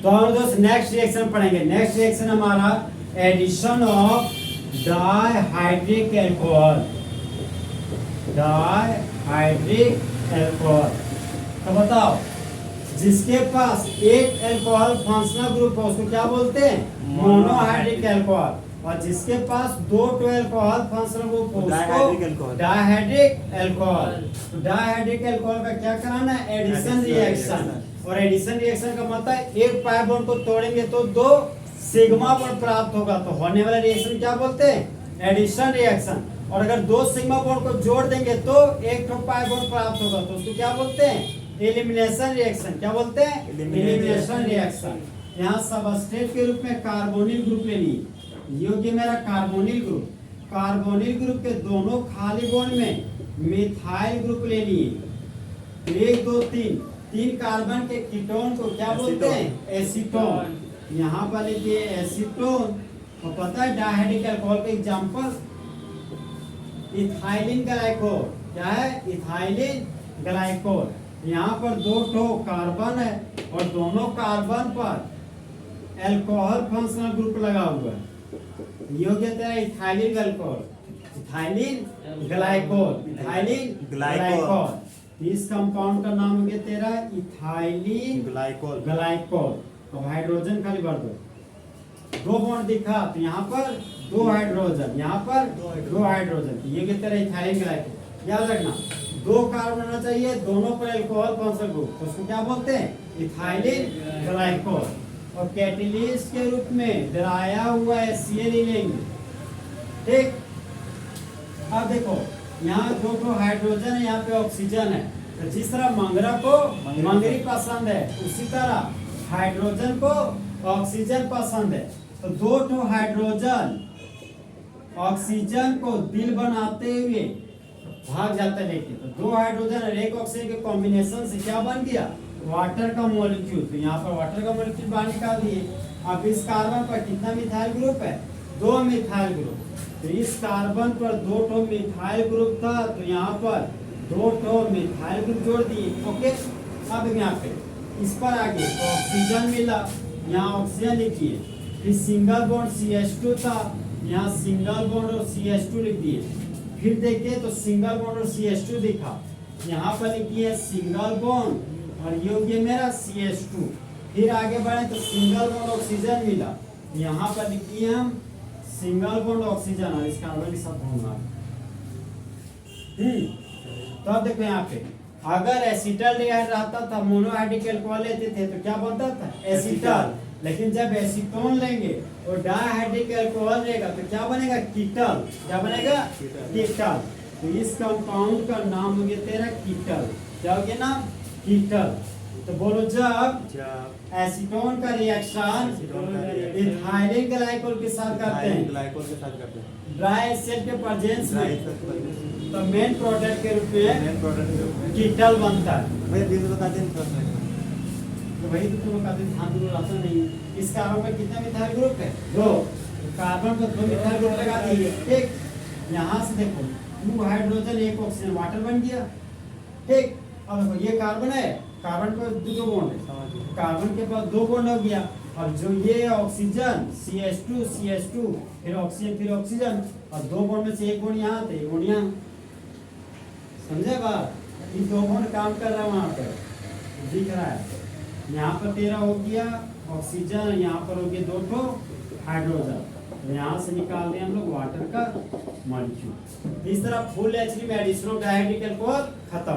तो हम दोस्त नेक्स्ट रिएक्शन पढ़ेंगे। नेक्स्ट रिएक्शन हमारा addition of dihydric alcohol. Dihydric alcohol तो बताओ, जिसके पास एक अल्कोहल फंक्शनल ग्रुप हो उसको क्या बोलते हैं? Monohydric alcohol. और जिसके पास दो अल्कोहल फंक्शनल ग्रुप हो उसको डाइहाइड्रिक अल्कोहल। तो डाइहाइड्रिक अल्कोहल का क्या कराना है? Addition reaction. और एडिशन रिएक्शन का मतलब है एक पाई बॉन्ड को तोड़ेंगे तो दो सिग्मा बॉन्ड प्राप्त होगा, तो होने वाला रिएक्शन क्या बोलते हैं? Addition reaction. और अगर दो सिग्मा बॉन्ड को जोड़ देंगे तो एक पाई बॉन्ड प्राप्त होगा, तो उसको क्या बोलते हैं? Elimination reaction. क्या बोलते हैं? Elimination reaction. यहाँ सबस्ट्रेट के रूप में कार्बोनिल ग्रुप ले लिए, योग्य मेरा कार्बोनिल ग्रुप। कार्बोनिल ग्रुप के दोनों खाली बॉन्ड में मिथाइल ग्रुप ले लिए। 1 2 3 कार्बन के कीटोन को क्या बोलते हैं? एसीटोन। यहाँ पर लिखिए एसीटोन। और पता है डाइहाइड्रिक अल्कोहल का एग्जांपल इथाइलिन ग्लाइकोल। क्या है? Ethylene glycol. यहाँ पर दो कार्बन है और दोनों कार्बन पर अल्कोहल फंक्शनल ग्रुप लगा हुआ है, योग्य तेरा ethylene glycol, ethylene glycol, ethylene glycol. इस कंपाउंड का नाम हो गया तेरा इथाइलिन ग्लाइकोल। ग्लाइकोल। तो हाइड्रोजन खाली भर दो, 2 बॉन्ड दिखा तो यहाँ पर 2 हाइड्रोजन, यहाँ पर 2 हाइड्रोजन, ये कि तेरा इथाइलिन ग्लाइकोल। याद रखना 2 कार्बन होना चाहिए, दोनों पर अल्कोहल फंक्शनल ग्रुप, तो उसको क्या बोलते हैं? Ethylene glycol. और कैटलिस्ट के रूप में डराया हुआ HCl लेंगे। ठीक, अब देखो यहाँ 2 हाइड्रोजन है, यहाँ पे ऑक्सीजन है। तो जिस तरह मंगरा को मंगरी पसंद है, उसी तरह हाइड्रोजन को ऑक्सीजन पसंद है। तो 2 हाइड्रोजन ऑक्सीजन को दिल बनाते हुए भाग जाता है लेके। तो 2 हाइड्रोजन और 1 ऑक्सीजन के कॉम्बिनेशन से क्या बन गया? वाटर का मॉलिक्यूल। तो यहाँ पर वाटर का मॉलिक्यूल बाहर निकाल दिए। अब इस कार्बन पर कितना मिथाइल ग्रुप है? 2 मिथाइल ग्रुप। तो इस कार्बन पर 2 मिथाइल ग्रुप था, तो यहाँ पर 2 मिथाइल ग्रुप जोड़ दिए। ओके, अब यहाँ पे इस पर आगे तो ऑक्सीजन मिला, यहाँ ऑक्सीजन लिखिए। फिर सिंगल बॉन्ड CH2 था, यहाँ सिंगल बॉन्ड और CH2 लिख दिए। फिर देखिए तो सिंगल बॉन्ड और CH2 दिखा, यहाँ पर लिखिए सिंगल बॉन्ड और योग्य मेरा CH2। फिर आगे बढ़े तो सिंगल बॉन्ड ऑक्सीजन मिला, यहाँ पर लिखिए हम सिंगल बॉन्ड ऑक्सीजन और इस कार्बन के साथ होगा। तो अब देखो यहाँ पे अगर एसीटल्डिहाइड रहता था, मोनोहाइड्रिक अल्कोहल लेते थे तो क्या बनता था? एसीटल। लेकिन जब एसीटोन लेंगे और डाइहाइड्रिक अल्कोहल रहेगा तो क्या बनेगा? कीटल। क्या बनेगा? कीटल। तो इस कंपाउंड का नाम हो गया तेरा कीटल। क्या हो गया नाम? कीटल। तो बोलो जब एसीटोन का रिएक्शन इथाइलिन ग्लाइकोल के साथ करते हैं ड्राई एसिड के प्रेजेंस में, तो मेन प्रोडक्ट के रूप में कीटल बनता है। तो वही तो तुम कहते ध्यान दो, रास्ता नहीं। इस कार्बन में कितना मिथाइल ग्रुप है? 2। कार्बन को 2 मिथाइल ग्रुप लगा दिए। ठीक, यहाँ से देखो 2 हाइड्रोजन 1 ऑक्सीजन, वाटर बन गया। ठीक, अब देखो ये कार्बन है, कार्बन को 2 बॉन्ड है, कार्बन के पास 2 बॉन्ड हो गया। और जो ये ऑक्सीजन CH2 फिर ऑक्सीजन और 2 बॉन्ड में से 1 बॉन्ड यहाँ तो 1 बॉन्ड यहाँ। समझे बात? ये 2 बॉन्ड काम कर रहा है, वहाँ पर दिख रहा है। यहाँ पर तेरा हो गया ऑक्सीजन, यहाँ पर हो गया 2 हाइड्रोजन। तो यहाँ से निकाल दें हम लोग वाटर का मॉलिक्यूल। इस तरह फुल HCl में एडिशन ऑफ डाइहाइड्रिक अल्कोहल खत्म।